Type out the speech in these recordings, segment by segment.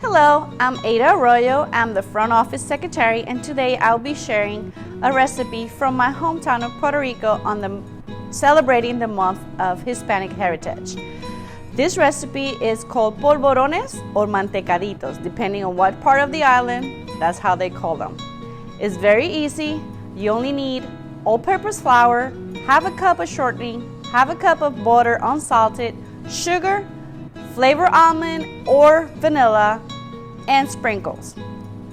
Hello, I'm Ada Arroyo. I'm the front office secretary, and today I'll be sharing a recipe from my hometown of Puerto Rico celebrating the month of Hispanic Heritage. This recipe is called Polvorones or Mantecaditos, depending on what part of the island, that's how they call them. It's very easy. You only need all-purpose flour, half a cup of shortening, half a cup of butter unsalted, sugar, flavored almond or vanilla, and sprinkles.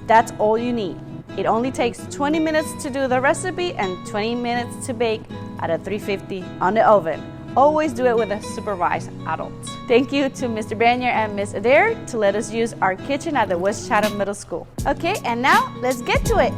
That's all you need. It only takes 20 minutes to do the recipe and 20 minutes to bake at a 350 on the oven. Always do it with a supervised adult. Thank you to Mr. Banier and Ms. Adair to let us use our kitchen at the West Chatham Middle School. Okay, and now let's get to it.